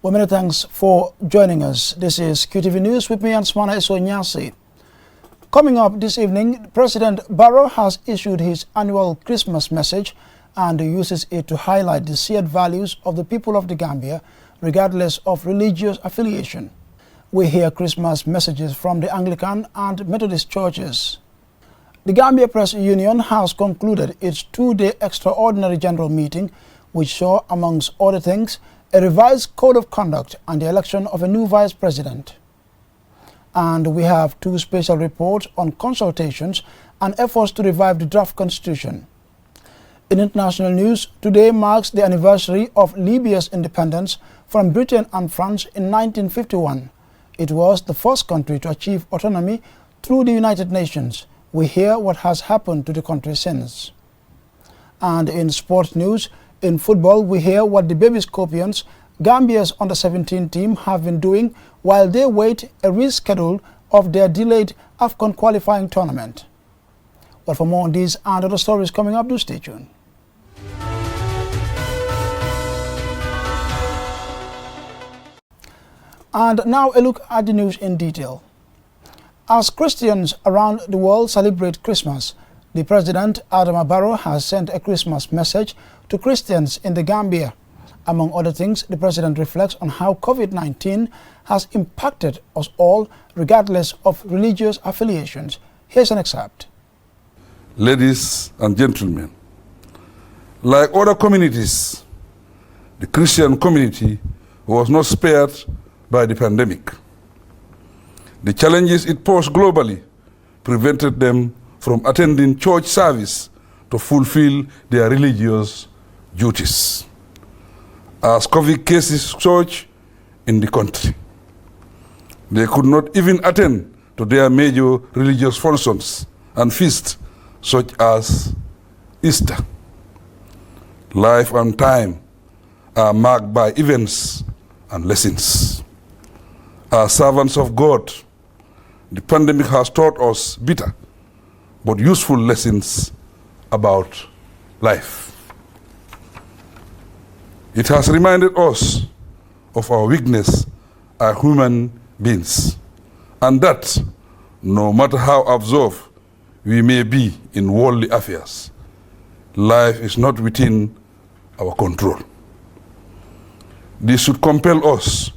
Well, many thanks for joining us. This is Qtv News with me, Ansmana Esonyasi. Coming up this evening, President Barrow has issued his annual Christmas message and uses it to highlight the shared values of the people of the Gambia, regardless of religious affiliation. We hear Christmas messages from the Anglican and Methodist churches. The Gambia Press Union has concluded its two-day extraordinary general meeting, which saw, amongst other things, a revised code of conduct and the election of a new vice president. And we have two special reports on consultations and efforts to revive the draft constitution. In international news, today marks the anniversary of Libya's independence from Britain and France in 1951. It was the first country to achieve autonomy through the United Nations. We hear what has happened to the country since. And in sports news, in football, we hear what the Baby Scorpions, Gambia's under-17 team, have been doing while they wait a reschedule of their delayed AFCON qualifying tournament. But for more on these and other stories coming up, do stay tuned. And now a look at the news in detail. As Christians around the world celebrate Christmas, the President, Adama Barrow, has sent a Christmas message to Christians in the Gambia. Among other things, the President reflects on how COVID-19 has impacted us all, regardless of religious affiliations. Here's an excerpt. Ladies and gentlemen, like other communities, the Christian community was not spared by the pandemic. The challenges it posed globally prevented them from attending church service to fulfill their religious duties. As COVID cases surged in the country, they could not even attend to their major religious functions and feasts such as Easter. Life and time are marked by events and lessons. As servants of God, the pandemic has taught us bitter but useful lessons about life. It has reminded us of our weakness as human beings, and that no matter how absorbed we may be in worldly affairs, life is not within our control. This should compel us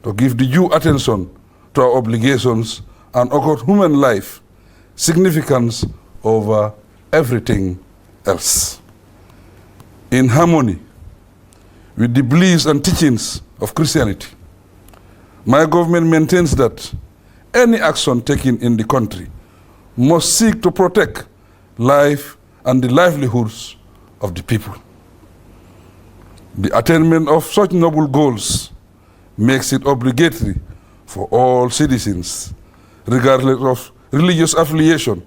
to give the due attention to our obligations and accord human life significance over everything else. In harmony with the beliefs and teachings of Christianity, my government maintains that any action taken in the country must seek to protect life and the livelihoods of the people. The attainment of such noble goals makes it obligatory for all citizens, regardless of religious affiliation,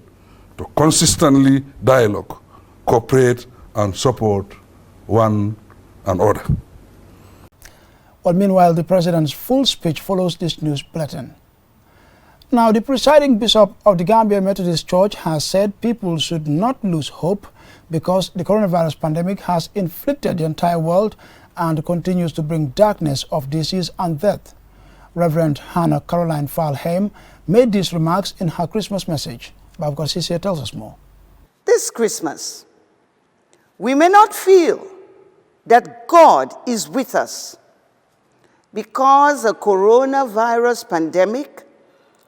to consistently dialogue, cooperate, and support one another. Well, meanwhile, the President's full speech follows this news bulletin. Now, the presiding bishop of the Gambia Methodist Church has said people should not lose hope because the coronavirus pandemic has inflicted the entire world and continues to bring darkness of disease and death. Reverend Hannah Caroline Falheim made these remarks in her Christmas message. Bob Garcia tells us more. This Christmas, we may not feel that God is with us because the coronavirus pandemic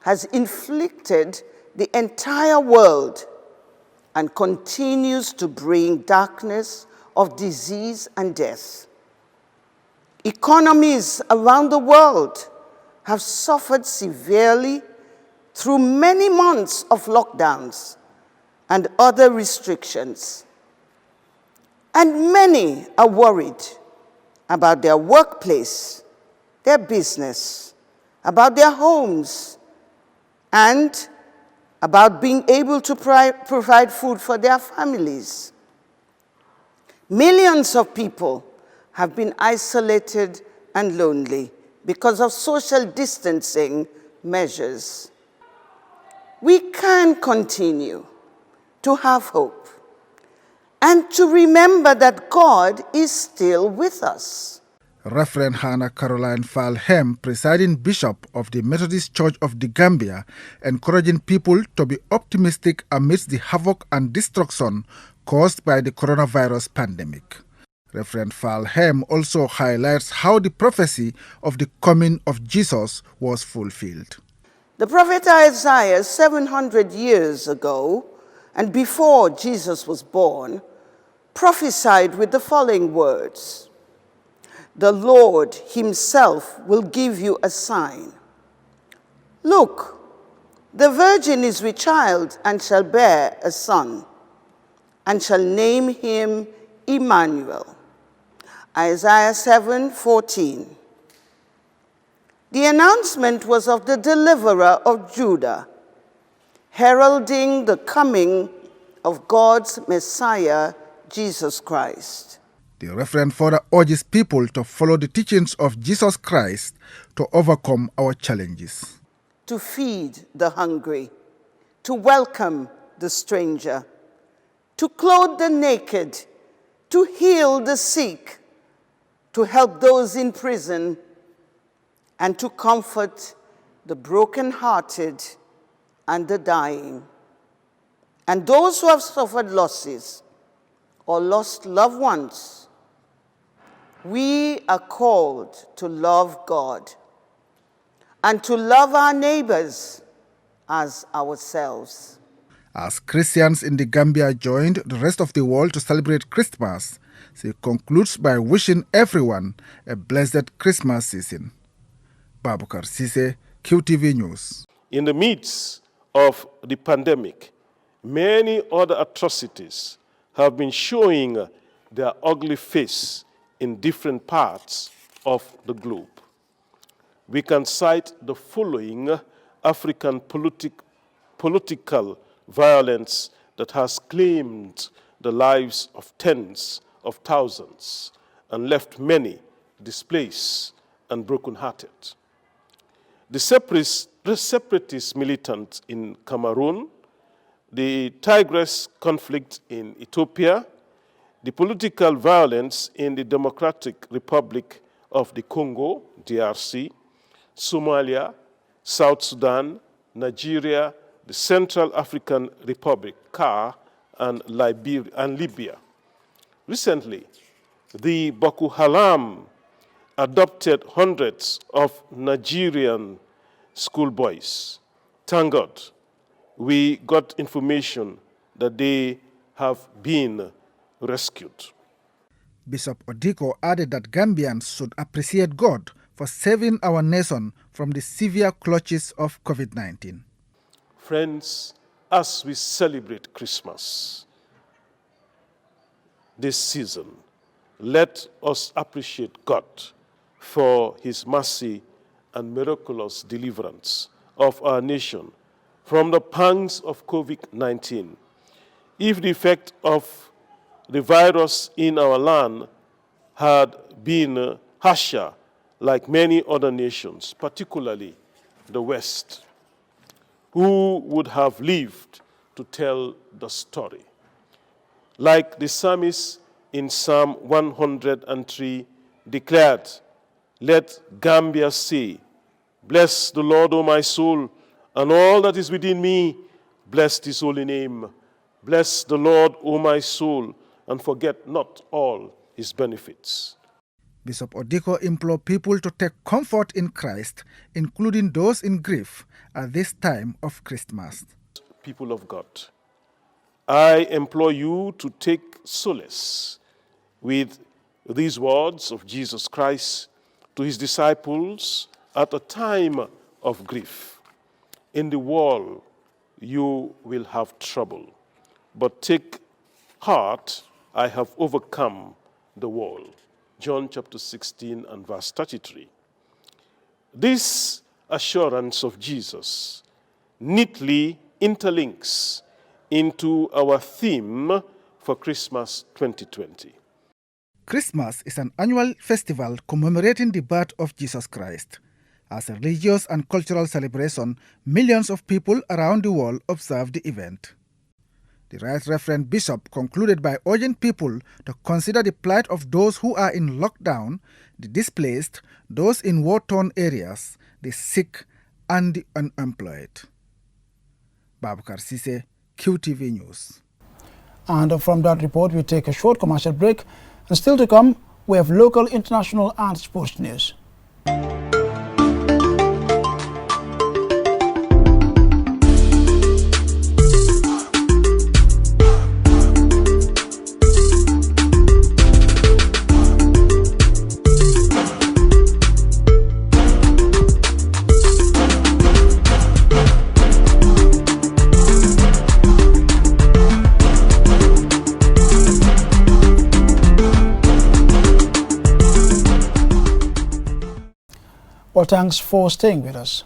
has inflicted the entire world and continues to bring darkness of disease and death. Economies around the world have suffered severely through many months of lockdowns and other restrictions. And many are worried about their workplace, their business, about their homes, and about being able to provide food for their families. Millions of people have been isolated and lonely because of social distancing measures. We can continue to have hope and to remember that God is still with us. Reverend Hannah Caroline Falhem, presiding bishop of the Methodist Church of the Gambia, encouraging people to be optimistic amidst the havoc and destruction caused by the coronavirus pandemic. Reverend Falhem also highlights how the prophecy of the coming of Jesus was fulfilled. The prophet Isaiah, 700 years ago, and before Jesus was born, prophesied with the following words: "The Lord himself will give you a sign. Look, the virgin is with child and shall bear a son, and shall name him Emmanuel." Isaiah 7:14. The announcement was of the deliverer of Judah, heralding the coming of God's Messiah, Jesus Christ. The Reverend further urges people to follow the teachings of Jesus Christ to overcome our challenges. To feed the hungry, to welcome the stranger, to clothe the naked, to heal the sick, to help those in prison, and to comfort the brokenhearted and the dying, and those who have suffered losses or lost loved ones. We are called to love God and to love our neighbors as ourselves. As Christians in the Gambia joined the rest of the world to celebrate Christmas, she concludes by wishing everyone a blessed Christmas season. Babukar Sise, QTV News. In the midst of the pandemic, many other atrocities have been showing their ugly face in different parts of the globe. We can cite the following African political violence that has claimed the lives of tens of thousands and left many displaced and brokenhearted. The separatist militant in Cameroon, the Tigris conflict in Ethiopia, the political violence in the Democratic Republic of the Congo, DRC, Somalia, South Sudan, Nigeria, the Central African Republic, CAR, and Libya. Recently, the Boko Haram adopted hundreds of Nigerian schoolboys. Thank God, we got information that they have been rescued. Bishop Odiko added that Gambians should appreciate God for saving our nation from the severe clutches of COVID-19. Friends, as we celebrate Christmas this season, let us appreciate God for his mercy and miraculous deliverance of our nation from the pangs of COVID-19. If the effect of the virus in our land had been harsher like many other nations, particularly the West, who would have lived to tell the story? Like the psalmist in Psalm 103 declared, "Let Gambia say, bless the Lord, O my soul, and all that is within me, bless his holy name. Bless the Lord, O my soul, and forget not all his benefits." Bishop Odiko implored people to take comfort in Christ, including those in grief at this time of Christmas. People of God, I implore you to take solace with these words of Jesus Christ to his disciples at a time of grief. In the world you will have trouble, but take heart, I have overcome the world. John chapter 16 and verse 33. This assurance of Jesus neatly interlinks into our theme for Christmas 2020. Christmas is an annual festival commemorating the birth of Jesus Christ. As a religious and cultural celebration, millions of people around the world observe the event. The Right Reverend Bishop concluded by urging people to consider the plight of those who are in lockdown, the displaced, those in war-torn areas, the sick, and the unemployed. Babakar Sise, QTV News. And from that report, we take a short commercial break. And still to come, we have local, international, and sports news. Well, thanks for staying with us.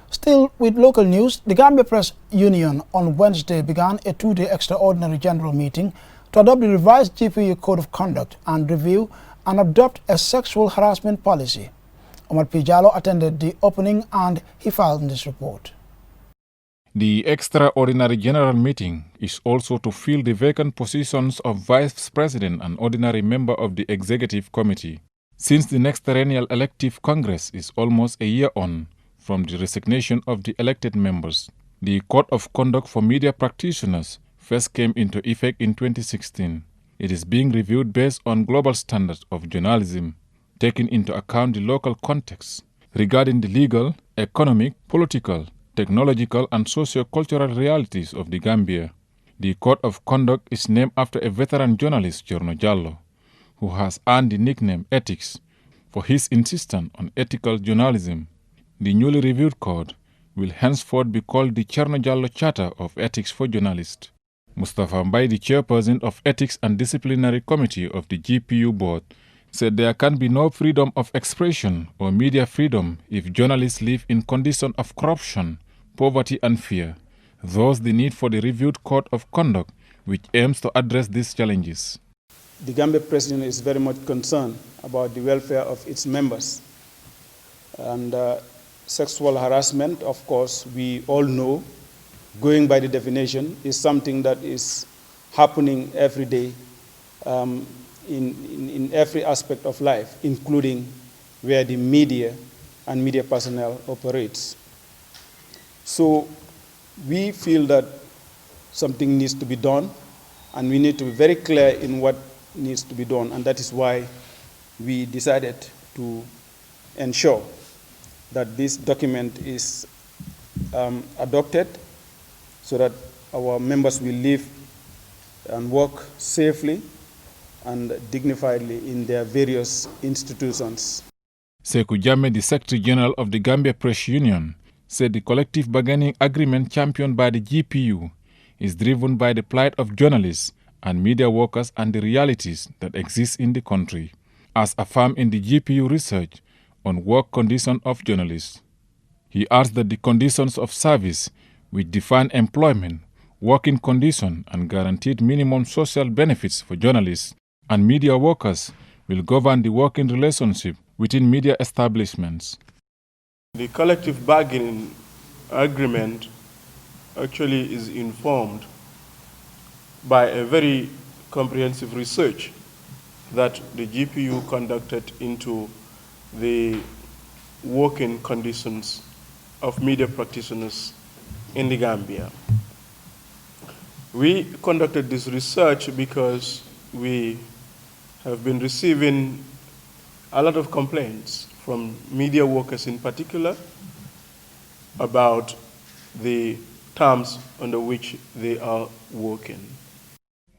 Still with local news, the Gambia Press Union on Wednesday began a two-day extraordinary general meeting to adopt the revised GPU Code of Conduct and review and adopt a sexual harassment policy. Omar P. Jallo attended the opening and he filed in this report. The extraordinary general meeting is also to fill the vacant positions of Vice President and ordinary member of the Executive Committee. Since the next perennial elective Congress is almost a year on from the resignation of the elected members, the Code of Conduct for Media Practitioners first came into effect in 2016. It is being reviewed based on global standards of journalism, taking into account the local context regarding the legal, economic, political, technological, and socio-cultural realities of the Gambia. The Code of Conduct is named after a veteran journalist, Cherno Jallo, who has earned the nickname Ethics for his insistence on ethical journalism. The newly reviewed code will henceforth be called the Cherno Jallo Charter of Ethics for Journalists. Mustafa Mbai, the chairperson of Ethics and Disciplinary Committee of the GPU Board, said there can be no freedom of expression or media freedom if journalists live in conditions of corruption, poverty and fear. Thus, the need for the reviewed Code of Conduct, which aims to address these challenges. The Gambia President is very much concerned about the welfare of its members. And sexual harassment, of course, we all know, going by the definition, is something that is happening every day in every aspect of life, including where the media and media personnel operates. So we feel that something needs to be done, and we need to be very clear in what needs to be done, and that is why we decided to ensure that this document is adopted so that our members will live and work safely and dignifiedly in their various institutions. Sekou Jammeh, the Secretary General of the Gambia Press Union, said the collective bargaining agreement championed by the GPU is driven by the plight of journalists and media workers and the realities that exist in the country, as affirmed in the GPU research on work conditions of journalists. He asked that the conditions of service, which define employment, working conditions, and guaranteed minimum social benefits for journalists and media workers, will govern the working relationship within media establishments. The collective bargaining agreement actually is informed by a very comprehensive research that the GPU conducted into the working conditions of media practitioners in the Gambia. We conducted this research because we have been receiving a lot of complaints from media workers in particular about the terms under which they are working.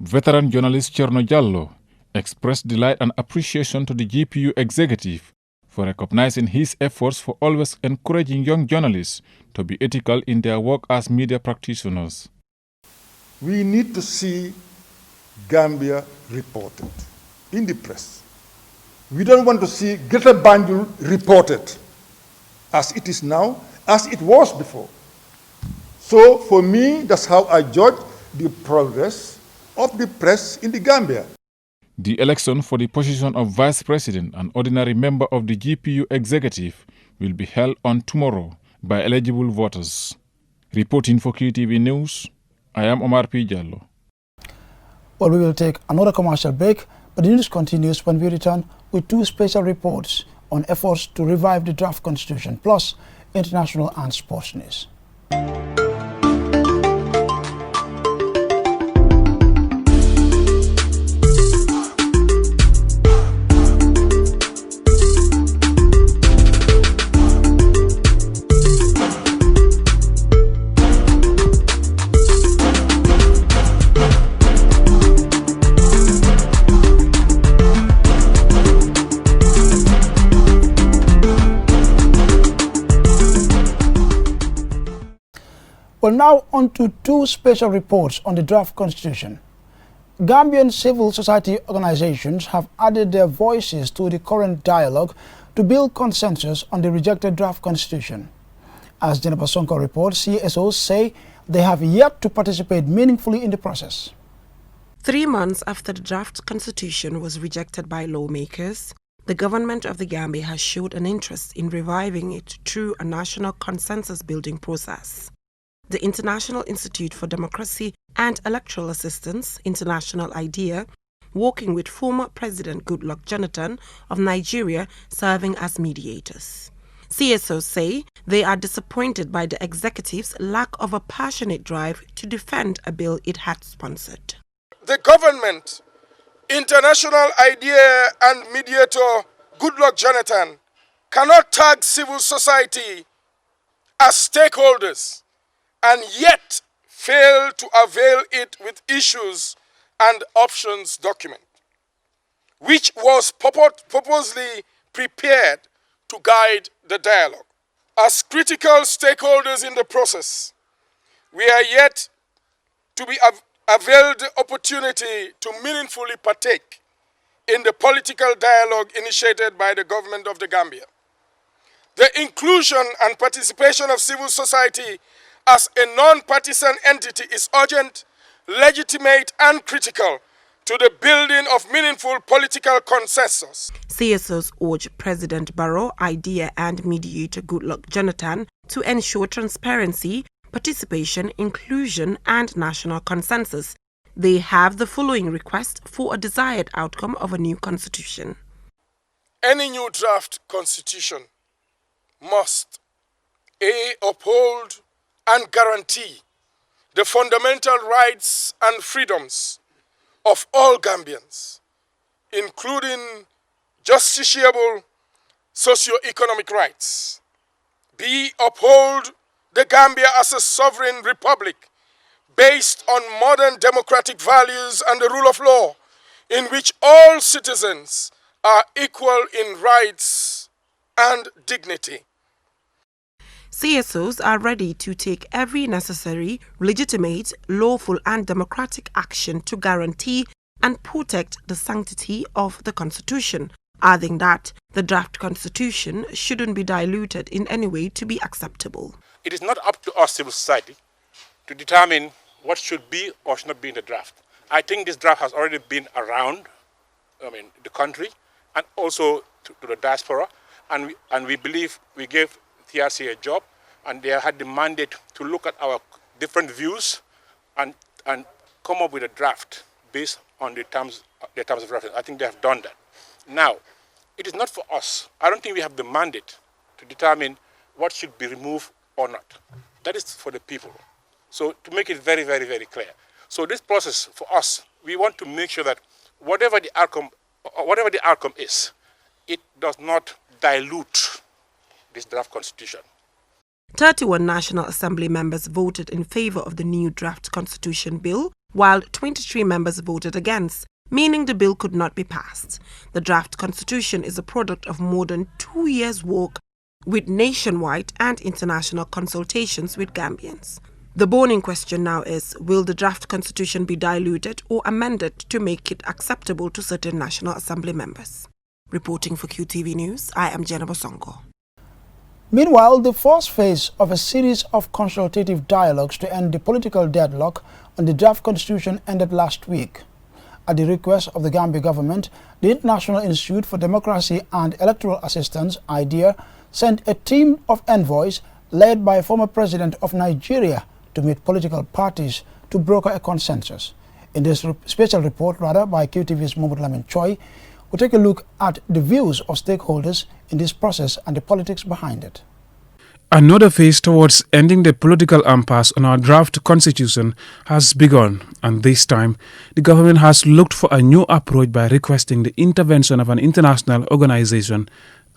Veteran journalist Cherno Jallo expressed delight and appreciation to the GPU executive for recognizing his efforts for always encouraging young journalists to be ethical in their work as media practitioners. We need to see Gambia reported in the press. We don't want to see Greater Banjul reported as it is now, as it was before. So for me, that's how I judge the progress of the press in the Gambia. The election for the position of Vice President and ordinary member of the GPU executive will be held on tomorrow by eligible voters. Reporting for Qtv News, I am Omar P. Jallo. Well, we will take another commercial break, but the news continues when we return with two special reports on efforts to revive the draft constitution, plus international and sports news. Well, now on to two special reports on the draft constitution. Gambian civil society organizations have added their voices to the current dialogue to build consensus on the rejected draft constitution. As Jennifer Sonko reports, CSOs say they have yet to participate meaningfully in the process. 3 months after the draft constitution was rejected by lawmakers, the government of the Gambia has showed an interest in reviving it through a national consensus building process. The International Institute for Democracy and Electoral Assistance, International IDEA, working with former President Goodluck Jonathan of Nigeria, serving as mediators. CSOs say they are disappointed by the executive's lack of a passionate drive to defend a bill it had sponsored. The government, International IDEA and mediator Goodluck Jonathan cannot tag civil society as stakeholders and yet fail to avail it with issues and options document, which was purposely prepared to guide the dialogue. As critical stakeholders in the process, we are yet to be availed the opportunity to meaningfully partake in the political dialogue initiated by the government of the Gambia. The inclusion and participation of civil society as a non-partisan entity is urgent, legitimate and critical to the building of meaningful political consensus. CSOs urge President Barrow, IDEA and mediator Goodluck Jonathan to ensure transparency, participation, inclusion and national consensus. They have the following request for a desired outcome of a new constitution. Any new draft constitution must A. Uphold and guarantee the fundamental rights and freedoms of all Gambians, including justiciable socio-economic rights. B. Uphold the Gambia as a sovereign republic based on modern democratic values and the rule of law, in which all citizens are equal in rights and dignity. CSOs are ready to take every necessary, legitimate, lawful and democratic action to guarantee and protect the sanctity of the Constitution, adding that the draft Constitution shouldn't be diluted in any way to be acceptable. It is not up to us, civil society, to determine what should be or should not be in the draft. I think this draft has already been around, the country and also to the diaspora, and we believe we gave TRC a job, and they had the mandate to look at our different views and come up with a draft based on the terms of reference. I think they have done that. Now, it is not for us. I don't think we have the mandate to determine what should be removed or not. That is for the people. So to make it very, very, very clear. So this process for us, we want to make sure that whatever the outcome is, it does not dilute this draft constitution. 31 National Assembly members voted in favor of the new draft constitution bill, while 23 members voted against, meaning the bill could not be passed. The draft constitution is a product of more than 2 years' work with nationwide and international consultations with Gambians. The burning question now is, will the draft constitution be diluted or amended to make it acceptable to certain National Assembly members? Reporting for QTV News, I am Jennifer Sonko. Meanwhile, the first phase of a series of consultative dialogues to end the political deadlock on the draft constitution ended last week. At the request of the Gambia government, the International Institute for Democracy and Electoral Assistance, IDEA, sent a team of envoys led by former President of Nigeria to meet political parties to broker a consensus. In this special report, by QTV's Mahmoud Lamin Choi, We'll take a look at the views of stakeholders in this process and the politics behind it. Another phase towards ending the political impasse on our draft constitution has begun, and this time the government has looked for a new approach by requesting the intervention of an international organization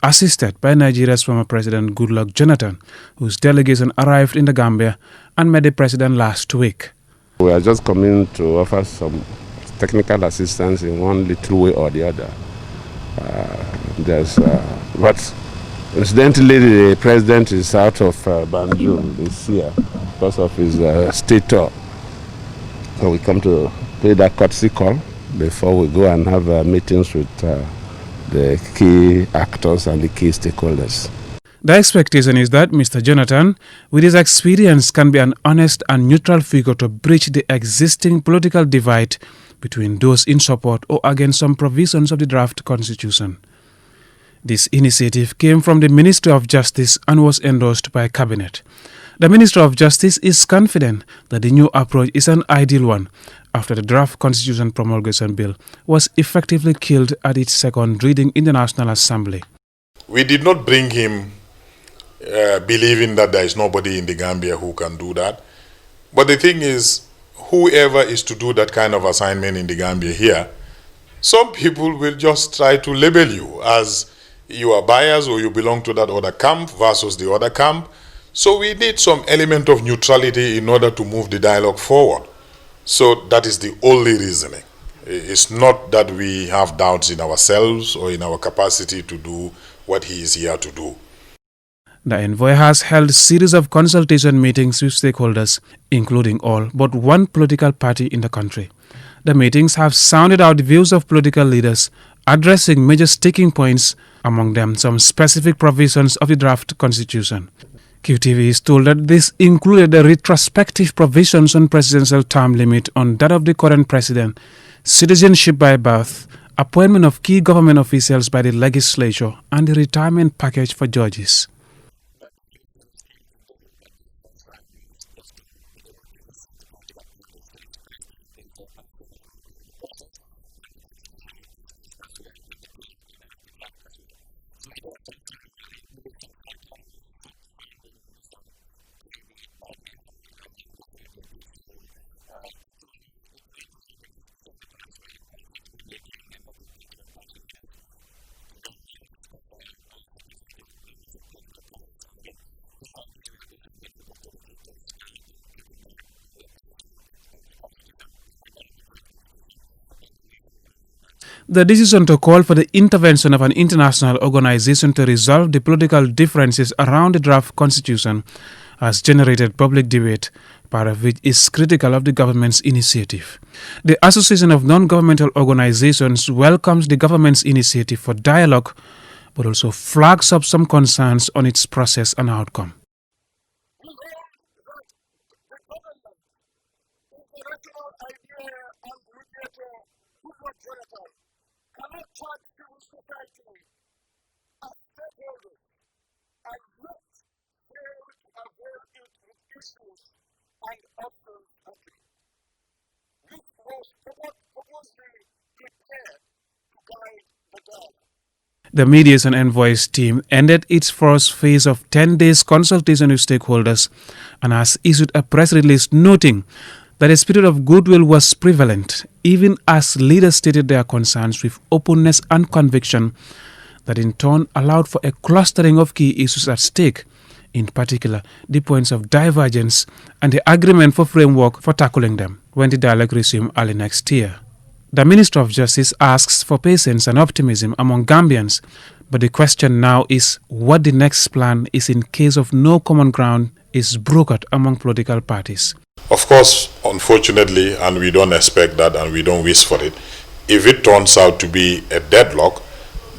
assisted by Nigeria's former President Goodluck Jonathan, whose delegation arrived in the Gambia and met the president last week. We are just coming to offer some technical assistance in one little way or the other. But incidentally, the president is out of Banjul this year because of his state tour. So we come to pay that courtesy call before we go and have meetings with the key actors and the key stakeholders. The expectation is that Mr. Jonathan, with his experience, can be an honest and neutral figure to bridge the existing political divide between those in support or against some provisions of the draft constitution. This initiative came from the Ministry of Justice and was endorsed by Cabinet. The Minister of Justice is confident that the new approach is an ideal one after the draft constitution promulgation bill was effectively killed at its second reading in the National Assembly. We did not bring him believing that there is nobody in the Gambia who can do that. But the thing is, whoever is to do that kind of assignment in the Gambia here, some people will just try to label you as you are biased or you belong to that other camp versus the other camp. So we need some element of neutrality in order to move the dialogue forward. So that is the only reasoning. It's not that we have doubts in ourselves or in our capacity to do what he is here to do. The envoy has held a series of consultation meetings with stakeholders, including all but one political party in the country. The meetings have sounded out the views of political leaders, addressing major sticking points, among them some specific provisions of the draft constitution. QTV is told that this included the retrospective provisions on presidential term limit on that of the current president, citizenship by birth, appointment of key government officials by the legislature, and the retirement package for judges. The decision to call for the intervention of an international organization to resolve the political differences around the draft constitution has generated public debate, part of which is critical of the government's initiative. The Association of Non-Governmental Organizations welcomes the government's initiative for dialogue, but also flags up some concerns on its process and outcome. The mediation envoys team ended its first phase of 10 days consultation with stakeholders and has issued a press release noting that a spirit of goodwill was prevalent, even as leaders stated their concerns with openness and conviction that in turn allowed for a clustering of key issues at stake, in particular the points of divergence and the agreement for framework for tackling them when the dialogue resumes early next year. The Minister of Justice asks for patience and optimism among Gambians, but the question now is what the next plan is in case of no common ground is brokered among political parties. Of course, unfortunately, and we don't expect that and we don't wish for it, if it turns out to be a deadlock,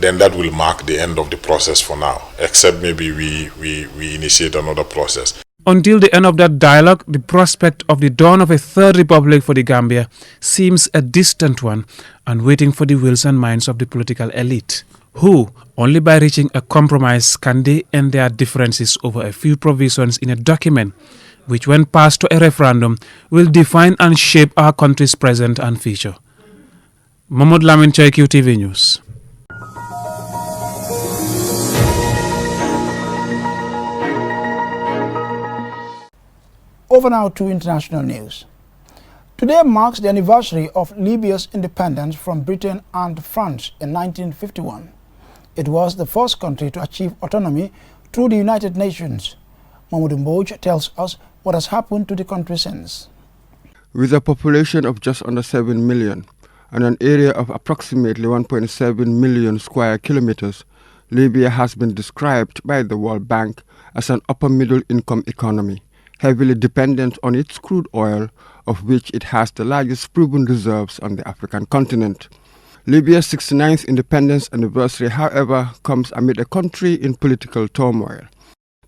then that will mark the end of the process for now, except maybe we initiate another process. Until the end of that dialogue, the prospect of the dawn of a third republic for the Gambia seems a distant one and waiting for the wills and minds of the political elite, who, only by reaching a compromise can they end their differences over a few provisions in a document which, when passed to a referendum, will define and shape our country's present and future. Mahmoud Lamin Chai, QTV News. Over now to international news. Today marks the anniversary of Libya's independence from Britain and France in 1951. It was the first country to achieve autonomy through the United Nations. Mahmoud Mboj tells us what has happened to the country since. With a population of just under 7 million and an area of approximately 1.7 million square kilometers, Libya has been described by the World Bank as an upper-middle income economy, heavily dependent on its crude oil, of which it has the largest proven reserves on the African continent. Libya's 69th independence anniversary, however, comes amid a country in political turmoil.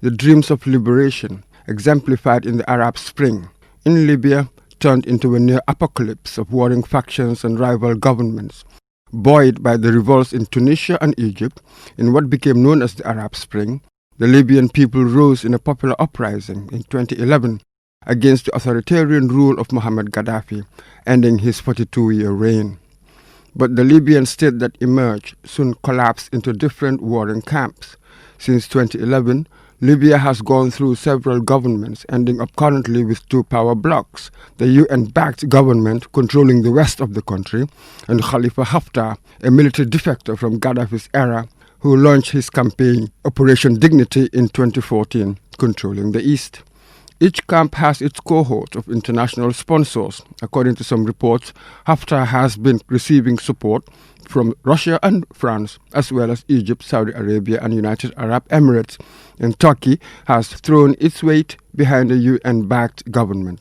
The dreams of liberation, exemplified in the Arab Spring, in Libya turned into a near apocalypse of warring factions and rival governments. Buoyed by the revolts in Tunisia and Egypt, in what became known as the Arab Spring, the Libyan people rose in a popular uprising in 2011 against the authoritarian rule of Mohamed Gaddafi, ending his 42-year reign. But the Libyan state that emerged soon collapsed into different warring camps. Since 2011, Libya has gone through several governments, ending up currently with two power blocs, the UN-backed government controlling the west of the country, and Khalifa Haftar, a military defector from Gaddafi's era, who launched his campaign Operation Dignity in 2014, controlling the east. Each camp has its cohort of international sponsors. According to some reports, Haftar has been receiving support from Russia and France, as well as Egypt, Saudi Arabia and United Arab Emirates, and Turkey has thrown its weight behind the UN-backed government.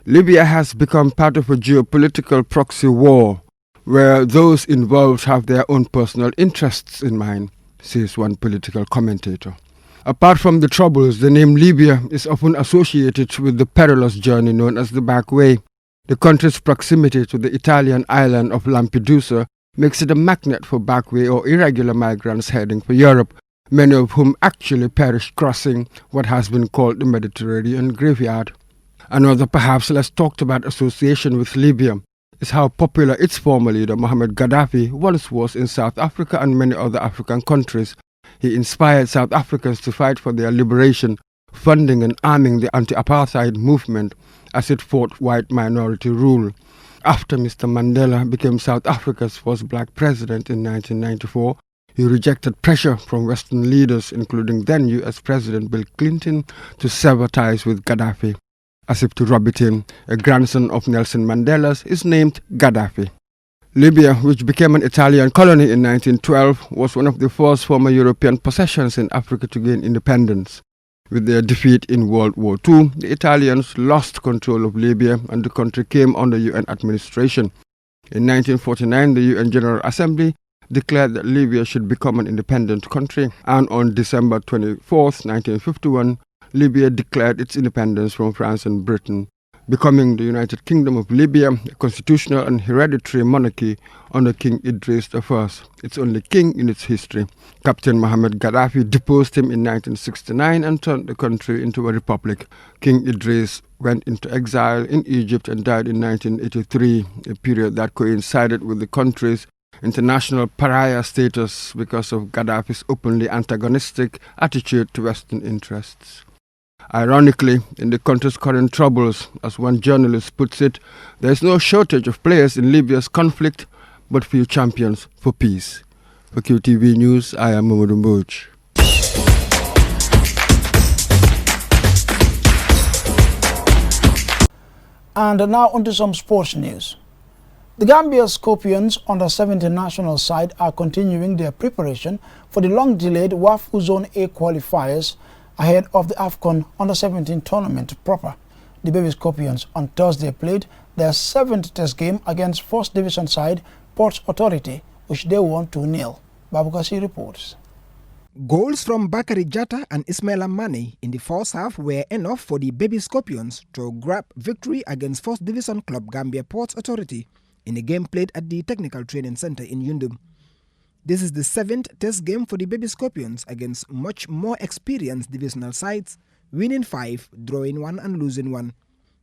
Libya has become part of a geopolitical proxy war, where those involved have their own personal interests in mind, says one political commentator. Apart from the troubles, the name Libya is often associated with the perilous journey known as the Back Way. The country's proximity to the Italian island of Lampedusa makes it a magnet for backway or irregular migrants heading for Europe, many of whom actually perish crossing what has been called the Mediterranean graveyard. Another perhaps less talked about association with Libya is how popular its former leader Mohamed Gaddafi once was in South Africa and many other African countries. He inspired South Africans to fight for their liberation, funding and arming the anti-apartheid movement as it fought white minority rule. After Mr. Mandela became South Africa's first black president in 1994, he rejected pressure from Western leaders, including then U.S. President Bill Clinton, to sever ties with Gaddafi. As if to rub it in, a grandson of Nelson Mandela's is named Gaddafi. Libya, which became an Italian colony in 1912, was one of the first former European possessions in Africa to gain independence. With their defeat in World War II, the Italians lost control of Libya and the country came under UN administration. In 1949, the UN General Assembly declared that Libya should become an independent country, and on December 24, 1951, Libya declared its independence from France and Britain, becoming the United Kingdom of Libya, a constitutional and hereditary monarchy under King Idris I, its only king in its history. Captain Mohamed Gaddafi deposed him in 1969 and turned the country into a republic. King Idris went into exile in Egypt and died in 1983, a period that coincided with the country's international pariah status because of Gaddafi's openly antagonistic attitude to Western interests. Ironically, in the country's current troubles, as one journalist puts it, there is no shortage of players in Libya's conflict, but few champions for peace. For QTV News, I am Mahmoud Mboj. And now onto some sports news. The Gambia Scorpions under-17 national side are continuing their preparation for the long-delayed WAFU Zone A qualifiers ahead of the AFCON under-17 tournament proper. The Baby Scorpions on Thursday played their 7th test game against 1st Division side Ports Authority, which they won 2-0. Babukasi reports. Goals from Bakari Jatta and Ismail Amani in the first half were enough for the Baby Scorpions to grab victory against 1st Division club Gambia Ports Authority in a game played at the Technical Training Center in Yundum. This is the 7th test game for the Baby Scorpions against much more experienced divisional sides, winning 5, drawing 1 and losing 1.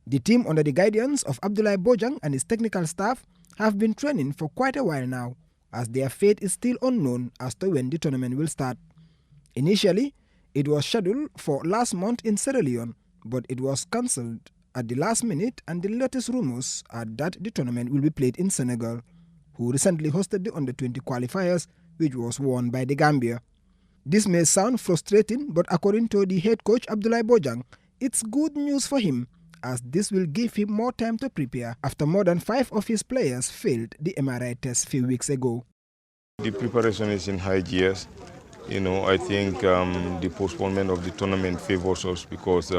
The team under the guidance of Abdullah Bojang and his technical staff have been training for quite a while now, as their fate is still unknown as to when the tournament will start. Initially, it was scheduled for last month in Sierra Leone, but it was cancelled at the last minute, and the latest rumors are that the tournament will be played in Senegal, who recently hosted the Under-20 qualifiers, which was won by the Gambia. This may sound frustrating, but according to the head coach Abdoulaye Bojang, it's good news for him, as this will give him more time to prepare after more than 5 of his players failed the MRI test a few weeks ago. The preparation is in high gears. I think the postponement of the tournament favors us because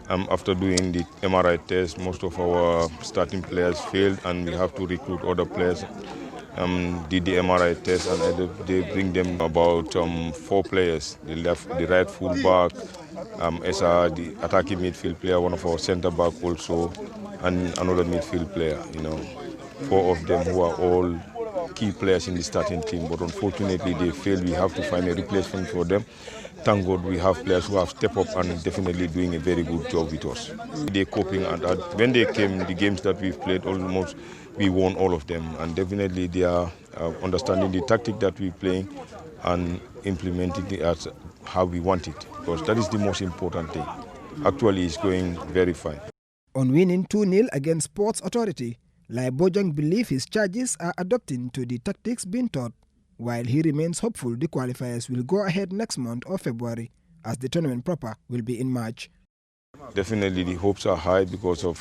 after doing the MRI test, most of our starting players failed, and we have to recruit other players. Did the MRI test, and they bring them about 4 players. The right fullback, Esa, the attacking midfield player, one of our centre back also, and another midfield player. 4 of them who are all key players in the starting team, but unfortunately they failed. We have to find a replacement for them. Thank God we have players who have stepped up and definitely doing a very good job with us. They're coping, and when they came, the games that we've played, almost we won all of them, and definitely they are understanding the tactic that we're playing and implementing it as how we want it, because that is the most important thing. Actually, it's going very fine. On winning 2-0 against Sports Authority, Lai Bojang believes his charges are adapting to the tactics being taught, while he remains hopeful the qualifiers will go ahead next month or February, as the tournament proper will be in March. Definitely the hopes are high because of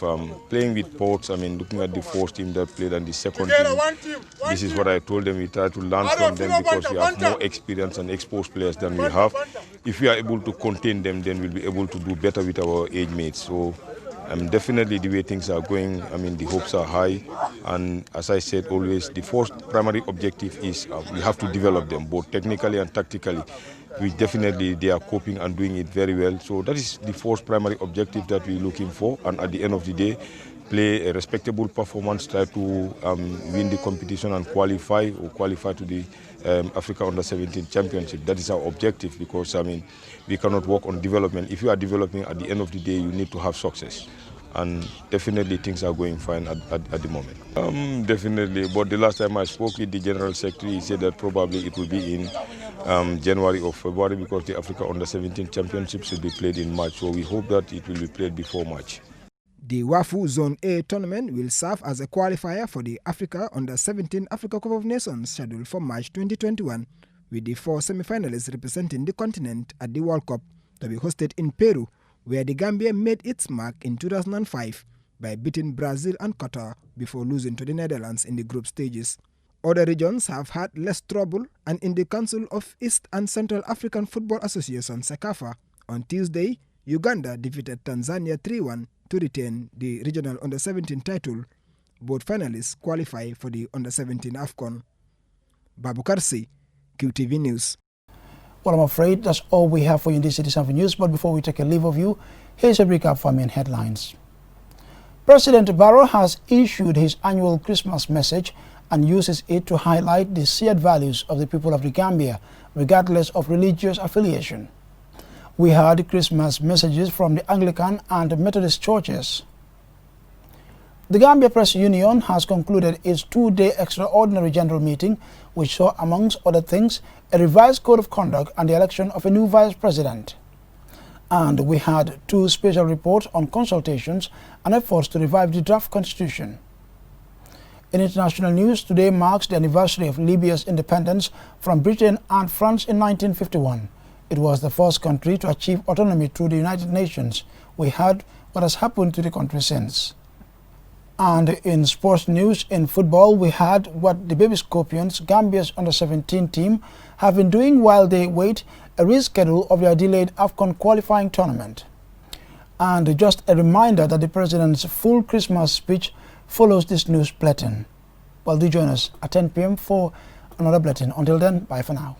playing with Ports. Looking at the first team that played and the second team, this is what I told them. We try to learn from them because we have more experience and exposed players than we have. If we are able to contain them, then we'll be able to do better with our age mates. So definitely the way things are going, the hopes are high. And as I said always, the first primary objective is we have to develop them, both technically and tactically. They are coping and doing it very well. So that is the first primary objective that we're looking for. And at the end of the day, play a respectable performance, try to win the competition and qualify to the Africa Under-17 Championship. That is our objective, because we cannot work on development. If you are developing, at the end of the day, you need to have success. And definitely things are going fine at the moment. Definitely, but the last time I spoke with the General Secretary, he said that probably it will be in January or February, because the Africa Under-17 Championships will be played in March. So we hope that it will be played before March. The WAFU Zone A tournament will serve as a qualifier for the Africa Under-17 Africa Cup of Nations scheduled for March 2021, with the 4 semi-finalists representing the continent at the World Cup to be hosted in Peru, where the Gambia made its mark in 2005 by beating Brazil and Qatar before losing to the Netherlands in the group stages. Other regions have had less trouble, and in the Council of East and Central African Football Association (CECAFA) on Tuesday, Uganda defeated Tanzania 3-1 to retain the regional Under-17 title. Both finalists qualify for the Under-17 AFCON. Babukar C, QTV News. Well, I'm afraid that's all we have for you in this edition of news. But before we take a leave of you, here's a recap for main headlines. President Barrow has issued his annual Christmas message and uses it to highlight the shared values of the people of the Gambia, regardless of religious affiliation. We heard Christmas messages from the Anglican and Methodist churches. The Gambia Press Union has concluded its 2-day extraordinary general meeting, which saw, amongst other things, a revised code of conduct and the election of a new vice president. And we had 2 special reports on consultations and efforts to revive the draft constitution. In international news, today marks the anniversary of Libya's independence from Britain and France in 1951. It was the first country to achieve autonomy through the United Nations. We heard what has happened to the country since. And in sports news, in football, we had what the Baby Scorpions, Gambia's Under-17 team, have been doing while they wait a reschedule of their delayed AFCON qualifying tournament. And just a reminder that the President's full Christmas speech follows this news bulletin. Well, do join us at 10 p.m. for another bulletin. Until then, bye for now.